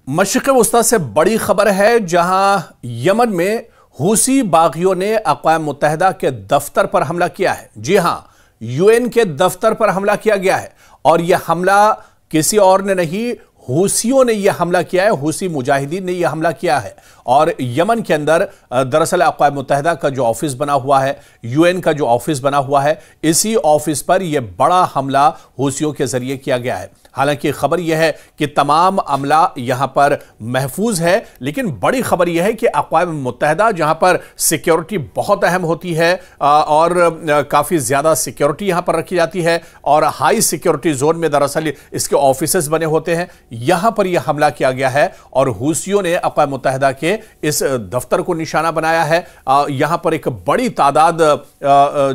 मशरिक़ वस्ता से बड़ी खबर है, जहां यमन में हूसी बागियों ने अक़वाम मुत्तहिदा के दफ्तर पर हमला किया है। जी हां, यूएन के दफ्तर पर हमला किया गया है और यह हमला किसी और ने नहीं, हूसियों ने यह हमला किया है। हूसी मुजाहिदीन ने यह हमला किया है और यमन के अंदर दरअसल अक़वाम मुत्तहिदा का जो ऑफिस बना हुआ है, यूएन का जो ऑफिस बना हुआ है, इसी ऑफिस पर यह बड़ा हमला हूसियों के जरिए किया गया है। हालांकि खबर यह है कि तमाम अमला यहां पर महफूज है, लेकिन बड़ी खबर यह है कि अक़वाम मुत्तहिदा, जहां पर सिक्योरिटी बहुत अहम होती है और काफ़ी ज़्यादा सिक्योरिटी यहां पर रखी जाती है और हाई सिक्योरिटी जोन में दरअसल इसके ऑफिसेस बने होते हैं, यहां पर यह हमला किया गया है और हूसियों ने अक़वाम मुत्तहिदा के इस दफ्तर को निशाना बनाया है। यहां पर एक बड़ी तादाद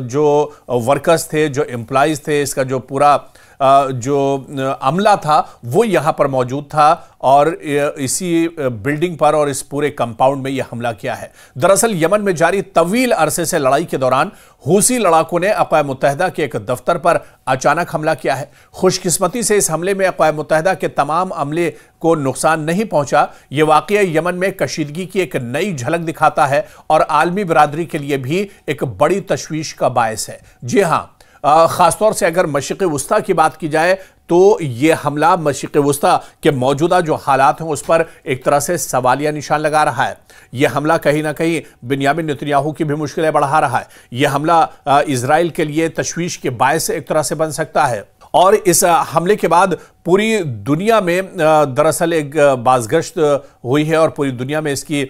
जो वर्कर्स थे, जो एम्प्लॉइज थे, इसका जो पूरा जो अमला था वो यहां पर मौजूद था और इसी बिल्डिंग पर और इस पूरे कंपाउंड में यह हमला किया है। दरअसल यमन में जारी तवील अरसे से लड़ाई के दौरान हूसी लड़ाकों ने अक़वाम मुत्तहिदा के एक दफ्तर पर अचानक हमला किया है। खुशकिस्मती से इस हमले में अक़वाम मुत्तहिदा के तमाम अमले को नुकसान नहीं पहुंचा। यह वाक़या यमन में कशीदगी की एक नई झलक दिखाता है और आलमी बिरादरी के लिए भी एक बड़ी तशवीश का बायस है। जी हां, खासतौर से अगर मशरिक़ वस्ता की बात की जाए तो यह हमला मशरिक़ वस्ता के मौजूदा जो हालात हैं उस पर एक तरह से सवालिया निशान लगा रहा है। यह हमला कहीं ना कहीं बिन्यामिन नेतन्याहू की भी मुश्किलें बढ़ा रहा है। यह हमला इजराइल के लिए तशवीश के बायस एक तरह से बन सकता है और इस हमले के बाद पूरी दुनिया में दरअसल एक बाज़गश्त हुई है और पूरी दुनिया में इसकी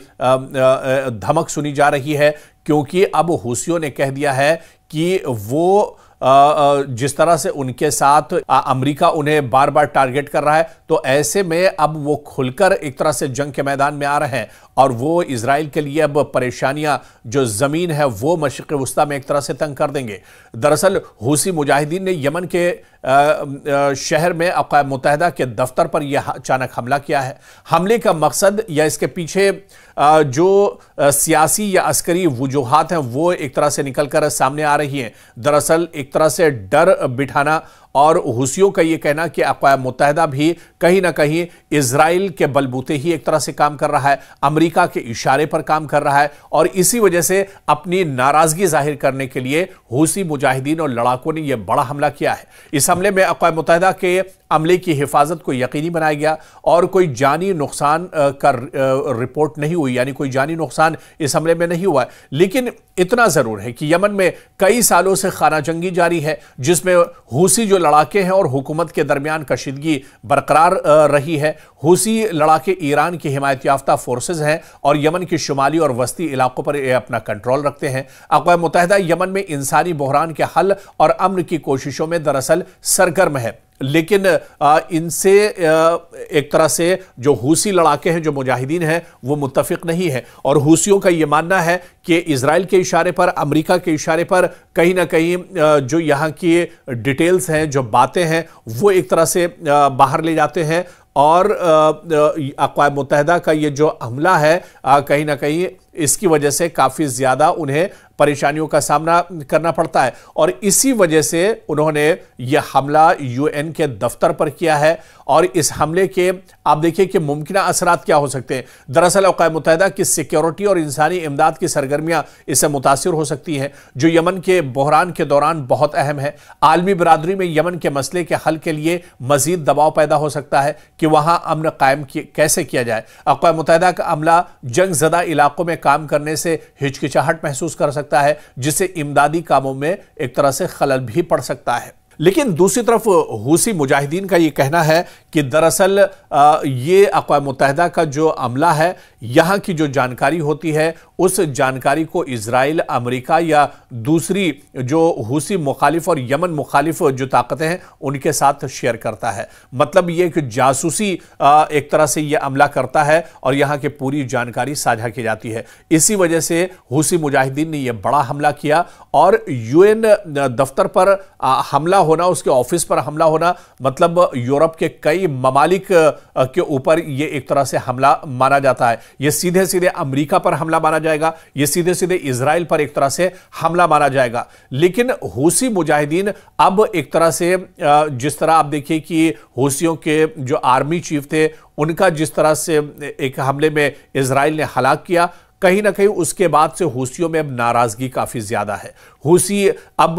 धमक सुनी जा रही है, क्योंकि अब हूसियों ने कह दिया है कि वो जिस तरह से उनके साथ अमेरिका उन्हें बार बार टारगेट कर रहा है, तो ऐसे में अब वो खुलकर एक तरह से जंग के मैदान में आ रहे हैं और वो इजराइल के लिए अब परेशानियां, जो जमीन है वो मशरिक़ वस्ता में एक तरह से तंग कर देंगे। दरअसल हूसी मुजाहिदीन ने यमन के शहर में अक़वाम मुत्तहिदा के दफ्तर पर यह अचानक हमला किया है। हमले का मकसद या इसके पीछे जो सियासी या अस्करी वजूहात हैं वो एक तरह से निकल कर सामने आ रही हैं। दरअसल एक तरह से डर बिठाना और हूसियों का यह कहना कि अक़वाम मुत्तहिदा भी कहीं ना कहीं इजराइल के बलबूते ही एक तरह से काम कर रहा है, अमेरिका के इशारे पर काम कर रहा है और इसी वजह से अपनी नाराजगी जाहिर करने के लिए हूसी मुजाहिदीन और लड़ाकों ने यह बड़ा हमला किया है। इस हमले में अक़वाम मुत्तहिदा के अमले की हिफाजत को यकीनी बनाया गया और कोई जानी नुकसान का रिपोर्ट नहीं हुई, यानी कोई जानी नुकसान इस हमले में नहीं हुआ। लेकिन इतना जरूर है कि यमन में कई सालों से खाना जंगी जारी है, जिसमें हूसी जो लड़ाके हैं और हुकूमत के दरमियान कशीदगी बरकरार रही है। हूसी लड़ाके ईरान की हिमायत याफ्ता फोर्सेज हैं और यमन के शुमाली और वस्ती इलाकों पर अपना कंट्रोल रखते हैं। अक़वाम मुत्तहिदा यमन में इंसानी बहरान के हल और अमन की कोशिशों में दरअसल सरगर्म है, लेकिन इनसे एक तरह से जो हूसी लड़ाके हैं, जो मुजाहिदीन हैं, वो मुत्तफिक नहीं है और हूसियों का यह मानना है कि इजराइल के इशारे पर, अमेरिका के इशारे पर कहीं ना कहीं जो यहाँ की डिटेल्स हैं, जो बातें हैं, वो एक तरह से बाहर ले जाते हैं और अक़वाम मुत्तहिदा का ये जो हमला है कहीं ना कहीं इसकी वजह से काफ़ी ज़्यादा उन्हें परेशानियों का सामना करना पड़ता है और इसी वजह से उन्होंने यह हमला यूएन के दफ्तर पर किया है। और इस हमले के आप देखिए कि मुमकिन असरात क्या हो सकते हैं। दरअसल अक़वाम मुत्तहिदा की सिक्योरिटी और इंसानी इमदाद की सरगर्मियां इससे मुतासिर हो सकती हैं, जो यमन के बहरान के दौरान बहुत अहम है। आलमी बिरादरी में यमन के मसले के हल के लिए मजीद दबाव पैदा हो सकता है कि वहां अमन कायम कैसे किया जाए। अक़वाम मुत्तहिदा का अमला जंग ज़दा इलाकों में काम करने से हिचकिचाहट महसूस कर सकता है, जिससे इमदादी कामों में एक तरह से खलल भी पड़ सकता है। लेकिन दूसरी तरफ हूसी मुजाहिदीन का यह कहना है कि दरअसल ये अक़वाम मुत्तहिदा का जो अमला है, यहाँ की जो जानकारी होती है उस जानकारी को इजराइल, अमेरिका या दूसरी जो हूसी मुखालिफ और यमन मुखालिफ जो ताकतें हैं उनके साथ शेयर करता है। मतलब ये कि जासूसी एक तरह से यह अमला करता है और यहाँ की पूरी जानकारी साझा की जाती है। इसी वजह से हूसी मुजाहिदीन ने यह बड़ा हमला किया और यूएन दफ्तर पर हमला होना, उसके ऑफिस पर हमला होना, मतलब यूरोप के कई ममालिक के ऊपर यह एक तरह से हमला माना जाता है। यह सीधे सीधे अमेरिका पर हमला माना जाएगा, यह सीधे सीधे इजराइल पर एक तरह से हमला माना जाएगा। लेकिन हूसी मुजाहिदीन अब एक तरह से जिस तरह आप देखिए कि हूसियों के जो आर्मी चीफ थे, उनका जिस तरह से एक हमले में इजराइल ने हलाक किया, कहीं ना कहीं उसके बाद से हूसियों में अब नाराजगी काफी ज्यादा है। हूसी अब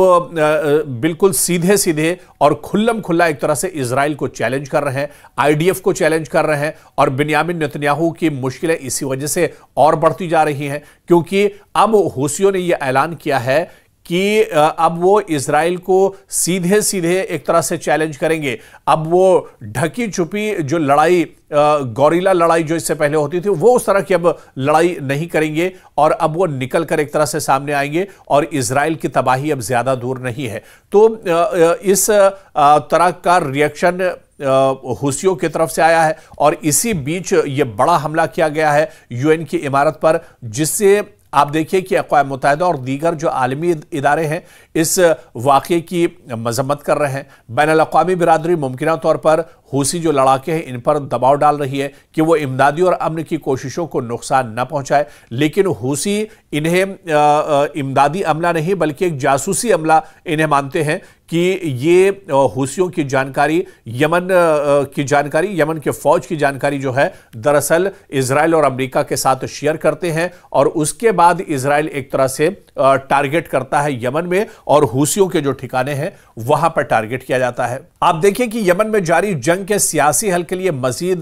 बिल्कुल सीधे सीधे और खुल्लम खुल्ला एक तरह से इजराइल को चैलेंज कर रहे हैं, आईडीएफ को चैलेंज कर रहे हैं, और बिन्यामिन नेतन्याहू की मुश्किलें इसी वजह से और बढ़ती जा रही हैं, क्योंकि अब हूसियों ने यह ऐलान किया है कि अब वो इजराइल को सीधे सीधे एक तरह से चैलेंज करेंगे। अब वो ढकी छुपी जो लड़ाई, गौरिला लड़ाई जो इससे पहले होती थी, वो उस तरह की अब लड़ाई नहीं करेंगे, और अब वो निकल कर एक तरह से सामने आएंगे, और इजराइल की तबाही अब ज्यादा दूर नहीं है। तो इस तरह का रिएक्शन हूसियों की तरफ से आया है, और इसी बीच ये बड़ा हमला किया गया है यूएन की इमारत पर, जिससे आप देखिए कि अक़वाम मुत्तहिदा और दीगर जो आलमी इदारे हैं इस वाक़े की मजम्मत कर रहे हैं। बैनुल अक़वामी बिरादरी मुमकिना तौर पर हूसी जो लड़ाके हैं इन पर दबाव डाल रही है कि वो इमदादी और अमन की कोशिशों को नुकसान न पहुंचाए, लेकिन हूसी इन्हें इमदादी अमला नहीं बल्कि एक जासूसी अमला इन्हें मानते हैं कि ये हूसियों की जानकारी, यमन की जानकारी, यमन के फौज की जानकारी जो है दरअसल इजराइल और अमेरिका के साथ शेयर करते हैं, और उसके बाद इजराइल एक तरह से टारगेट करता है यमन में, और हूसियों के जो ठिकाने हैं वहां पर टारगेट किया जाता है। आप देखिए कि यमन में जारी जंग के सियासी हल के लिए मजीद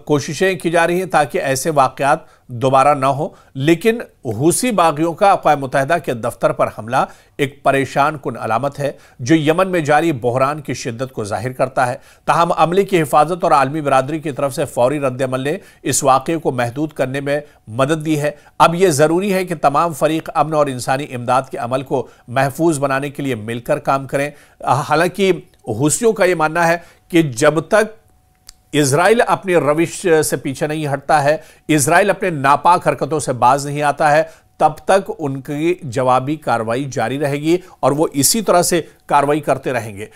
कोशिशें की जा रही हैं ताकि ऐसे वाकयात दोबारा ना हो, लेकिन हूसी बागियों का अक़वाम मुत्तहिदा के दफ्तर पर हमला एक परेशान कुन अलामत है जो यमन में जारी बहरान की शिद्दत को जाहिर करता है। ताहम अमले की हिफाजत और आलमी बिरादरी की तरफ से फौरी रद्द-ए-अमल ने इस वाक़े को महदूद करने में मदद दी है। अब यह ज़रूरी है कि तमाम फरीक अमन और इंसानी इमदाद के अमल को महफूज बनाने के लिए मिलकर काम करें। हालांकि हूसियों का यह मानना है कि जब तक इजराइल अपनी रविश से पीछे नहीं हटता है, इजराइल अपने नापाक हरकतों से बाज नहीं आता है, तब तक उनकी जवाबी कार्रवाई जारी रहेगी और वो इसी तरह से कार्रवाई करते रहेंगे।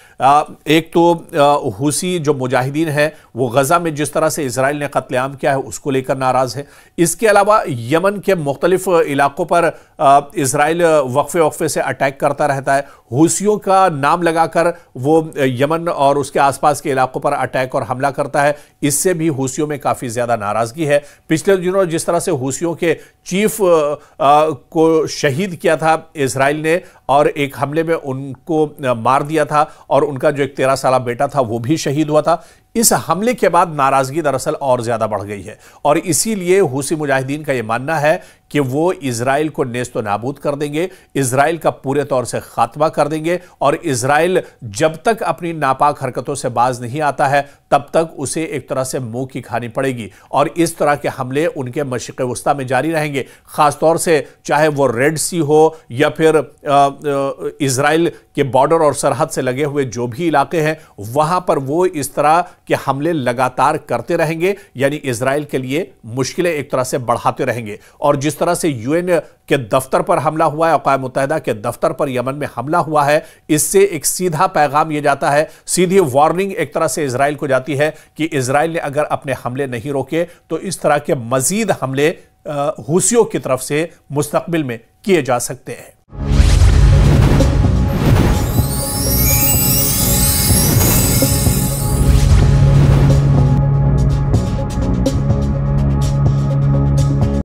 एक तो हूसी जो मुजाहिदीन हैं वो गजा में जिस तरह से इजराइल ने कत्लेआम किया है उसको लेकर नाराज है। इसके अलावा यमन के मुख्तलिफ इलाकों पर इजराइल वक्फे वक्फे से अटैक करता रहता है। हूसियों का नाम लगाकर वो यमन और उसके आसपास के इलाकों पर अटैक और हमला करता है। इससे भी हूसियों में काफी ज्यादा नाराजगी है। पिछले दिनों जिस तरह से हूसियों के चीफ को शहीद किया था इजराइल ने और एक हमले में उनको मार दिया था, और उनका जो एक 13 साला बेटा था वो भी शहीद हुआ था। इस हमले के बाद नाराजगी दरअसल और ज्यादा बढ़ गई है, और इसीलिए हूसी मुजाहिदीन का यह मानना है कि वो इजराइल को नेस्तो नाबूद कर देंगे, इजराइल का पूरे तौर से खात्मा कर देंगे, और इजराइल जब तक अपनी नापाक हरकतों से बाज नहीं आता है तब तक उसे एक तरह से मुंह की खानी पड़ेगी, और इस तरह के हमले उनके मशरिक़ वस्ता में जारी रहेंगे। खासतौर से चाहे वो रेड सी हो या फिर इजराइल के बॉर्डर और सरहद से लगे हुए जो भी इलाके हैं वहां पर वो इस तरह के हमले लगातार करते रहेंगे, यानी इजराइल के लिए मुश्किलें एक तरह से बढ़ाते रहेंगे। और जिस तरह से यूएन के दफ्तर पर हमला हुआ है, अक़वाम मुत्तहिदा के दफ्तर पर यमन में हमला हुआ है, इससे एक सीधा पैगाम यह जाता है, सीधी वार्निंग एक तरह से इजराइल को जाती है कि इजराइल ने अगर अपने हमले नहीं रोके तो इस तरह के मजीद हमले हूसियों की तरफ से मुस्तकबिल में किए जा सकते हैं।